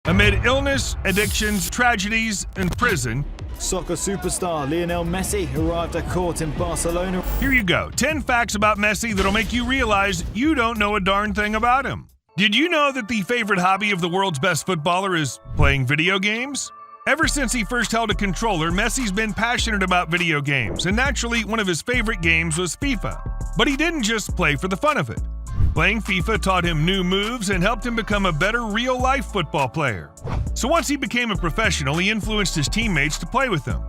Amid illness, addictions, tragedies, and prison, soccer superstar Lionel Messi arrived at court in Barcelona. Here you go. 10 facts about Messi that'll make you realize you don't know a darn thing about him. Did you know that the favorite hobby of the world's best footballer is playing video games? Ever since he first held a controller, Messi's been passionate about video games, and naturally, one of his favorite games was FIFA. But he didn't just play for the fun of it. Playing FIFA taught him new moves and helped him become a better real-life football player. So once he became a professional, he influenced his teammates to play with him.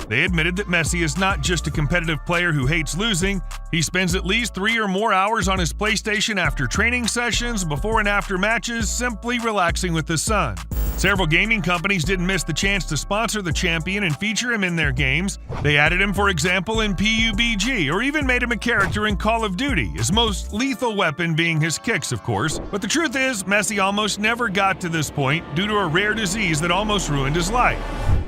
They admitted that Messi is not just a competitive player who hates losing. He spends at least 3 or more hours on his PlayStation after training sessions, before and after matches, simply relaxing with his son. Several gaming companies didn't miss the chance to sponsor the champion and feature him in their games. They added him, for example, in PUBG, or even made him a character in Call of Duty, his most lethal weapon being his kicks, of course. But the truth is, Messi almost never got to this point due to a rare disease that almost ruined his life.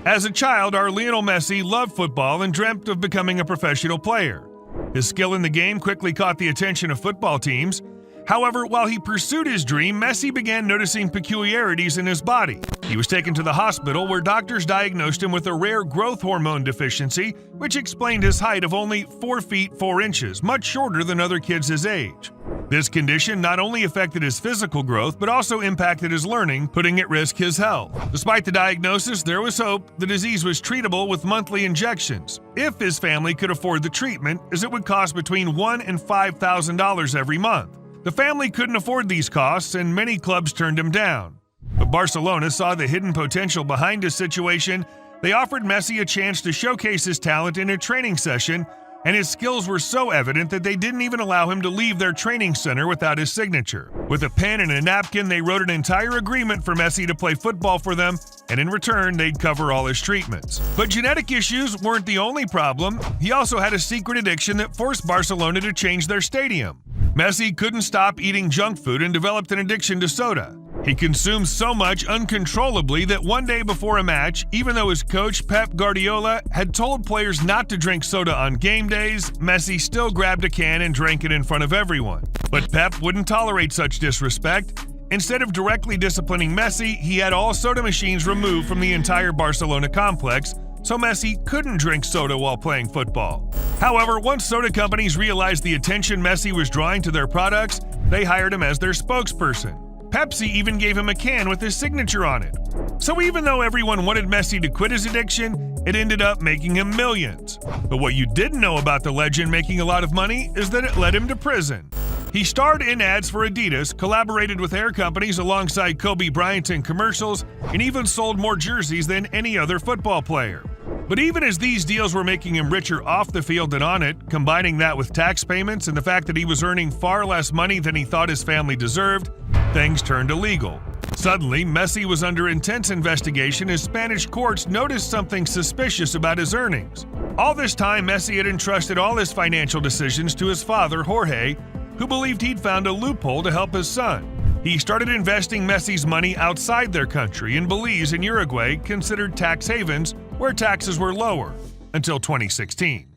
As a child, our Lionel Messi loved football and dreamt of becoming a professional player. His skill in the game quickly caught the attention of football teams. However, while he pursued his dream, Messi began noticing peculiarities in his body. He was taken to the hospital where doctors diagnosed him with a rare growth hormone deficiency, which explained his height of only 4 feet 4 inches, much shorter than other kids his age. This condition not only affected his physical growth, but also impacted his learning, putting at risk his health. Despite the diagnosis, there was hope. The disease was treatable with monthly injections, if his family could afford the treatment, as it would cost between $1,000 and $5,000 every month. The family couldn't afford these costs, and many clubs turned him down. But Barcelona saw the hidden potential behind his situation. They offered Messi a chance to showcase his talent in a training session, and his skills were so evident that they didn't even allow him to leave their training center without his signature. With a pen and a napkin, they wrote an entire agreement for Messi to play football for them, and in return, they'd cover all his treatments. But genetic issues weren't the only problem. He also had a secret addiction that forced Barcelona to change their stadium. Messi couldn't stop eating junk food and developed an addiction to soda. He consumed so much uncontrollably that one day before a match, even though his coach Pep Guardiola had told players not to drink soda on game days, Messi still grabbed a can and drank it in front of everyone. But Pep wouldn't tolerate such disrespect. Instead of directly disciplining Messi, he had all soda machines removed from the entire Barcelona complex, so Messi couldn't drink soda while playing football. However, once soda companies realized the attention Messi was drawing to their products, they hired him as their spokesperson. Pepsi even gave him a can with his signature on it. So even though everyone wanted Messi to quit his addiction, it ended up making him millions. But what you didn't know about the legend making a lot of money is that it led him to prison. He starred in ads for Adidas, collaborated with hair companies alongside Kobe Bryant in commercials, and even sold more jerseys than any other football player. But even as these deals were making him richer off the field than on it, combining that with tax payments and the fact that he was earning far less money than he thought his family deserved, things turned illegal. Suddenly, Messi was under intense investigation as Spanish courts noticed something suspicious about his earnings. All this time, Messi had entrusted all his financial decisions to his father, Jorge, who believed he'd found a loophole to help his son. He started investing Messi's money outside their country in Belize and Uruguay, considered tax havens where taxes were lower, until 2016.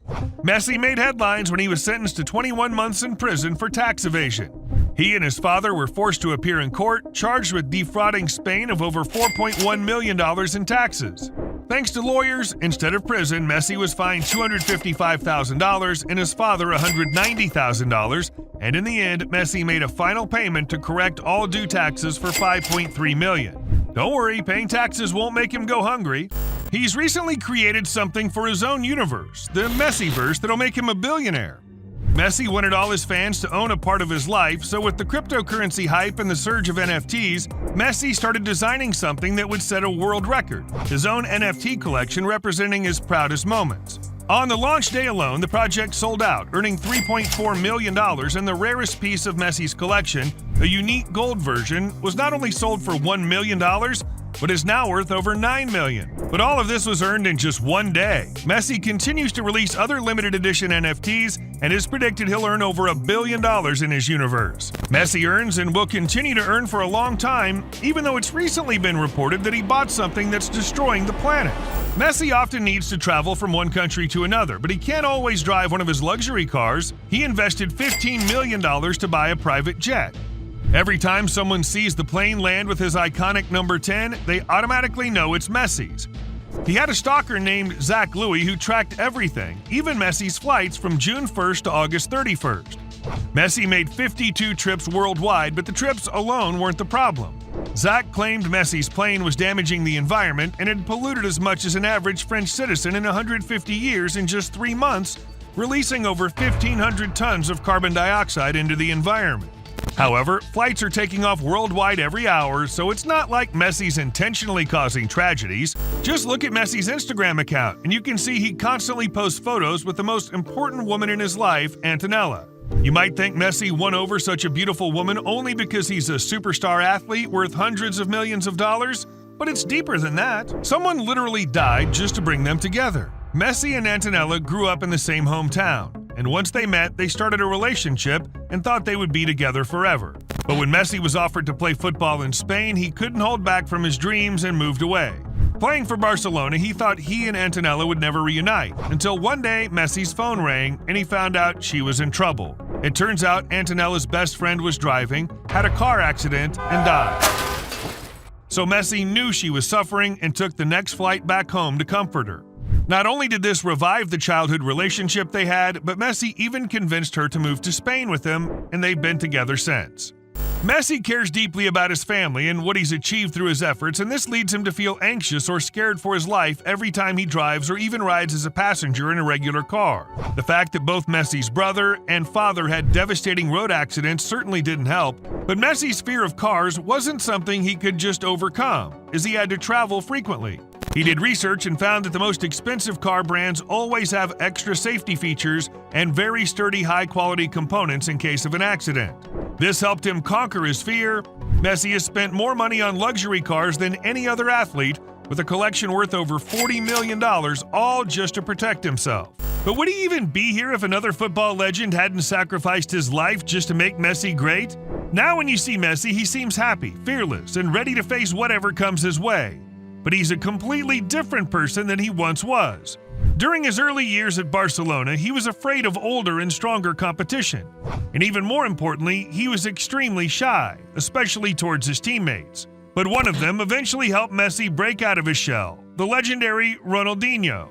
Messi made headlines when he was sentenced to 21 months in prison for tax evasion. He and his father were forced to appear in court, charged with defrauding Spain of over $4.1 million in taxes. Thanks to lawyers, instead of prison, Messi was fined $255,000 and his father $190,000, and in the end, Messi made a final payment to correct all due taxes for $5.3 million. Don't worry, paying taxes won't make him go hungry. He's recently created something for his own universe, the Messiverse, that'll make him a billionaire. Messi wanted all his fans to own a part of his life, so with the cryptocurrency hype and the surge of NFTs, Messi started designing something that would set a world record, his own NFT collection representing his proudest moments. On the launch day alone, the project sold out, earning $3.4 million, and the rarest piece of Messi's collection, a unique gold version, was not only sold for $1 million, but is now worth over $9 million. But all of this was earned in just one day. Messi continues to release other limited edition NFTs and is predicted he'll earn over $1 billion in his universe. Messi earns and will continue to earn for a long time, even though it's recently been reported that he bought something that's destroying the planet. Messi often needs to travel from one country to another, but he can't always drive one of his luxury cars. He invested $15 million to buy a private jet. Every time someone sees the plane land with his iconic number 10, they automatically know it's Messi's. He had a stalker named Zach Louis who tracked everything, even Messi's flights from June 1st to August 31st. Messi made 52 trips worldwide, but the trips alone weren't the problem. Zach claimed Messi's plane was damaging the environment and had polluted as much as an average French citizen in 150 years in just 3 months, releasing over 1,500 tons of carbon dioxide into the environment. However, flights are taking off worldwide every hour, so it's not like Messi's intentionally causing tragedies. Just look at Messi's Instagram account, and you can see he constantly posts photos with the most important woman in his life, Antonella. You might think Messi won over such a beautiful woman only because he's a superstar athlete worth hundreds of millions of dollars, but it's deeper than that. Someone literally died just to bring them together. Messi and Antonella grew up in the same hometown, and once they met, they started a relationship and thought they would be together forever. But when Messi was offered to play football in Spain, he couldn't hold back from his dreams and moved away. Playing for Barcelona, he thought he and Antonella would never reunite, until one day Messi's phone rang and he found out she was in trouble. It turns out Antonella's best friend was driving, had a car accident, and died. So Messi knew she was suffering and took the next flight back home to comfort her. Not only did this revive the childhood relationship they had, but Messi even convinced her to move to Spain with him, and they've been together since. Messi cares deeply about his family and what he's achieved through his efforts, and this leads him to feel anxious or scared for his life every time he drives or even rides as a passenger in a regular car. The fact that both Messi's brother and father had devastating road accidents certainly didn't help, but Messi's fear of cars wasn't something he could just overcome, as he had to travel frequently. He did research and found that the most expensive car brands always have extra safety features and very sturdy, high-quality components in case of an accident. This helped him conquer his fear. Messi has spent more money on luxury cars than any other athlete, with a collection worth over $40 million, all just to protect himself. But would he even be here if another football legend hadn't sacrificed his life just to make Messi great? Now when you see Messi, he seems happy, fearless, and ready to face whatever comes his way. But he's a completely different person than he once was. During his early years at Barcelona, he was afraid of older and stronger competition. And even more importantly, he was extremely shy, especially towards his teammates. But one of them eventually helped Messi break out of his shell, the legendary Ronaldinho.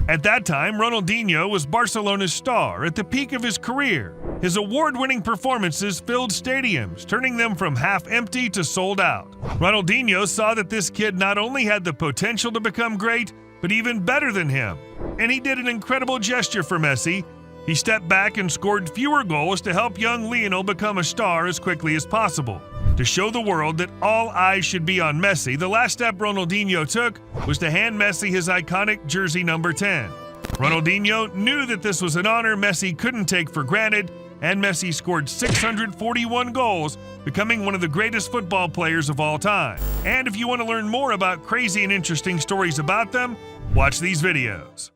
At that time, Ronaldinho was Barcelona's star at the peak of his career. His award-winning performances filled stadiums, turning them from half-empty to sold out. Ronaldinho saw that this kid not only had the potential to become great, but even better than him. And he did an incredible gesture for Messi. He stepped back and scored fewer goals to help young Lionel become a star as quickly as possible. To show the world that all eyes should be on Messi, the last step Ronaldinho took was to hand Messi his iconic jersey number 10. Ronaldinho knew that this was an honor Messi couldn't take for granted, and Messi scored 641 goals, becoming one of the greatest football players of all time. And if you want to learn more about crazy and interesting stories about them, watch these videos.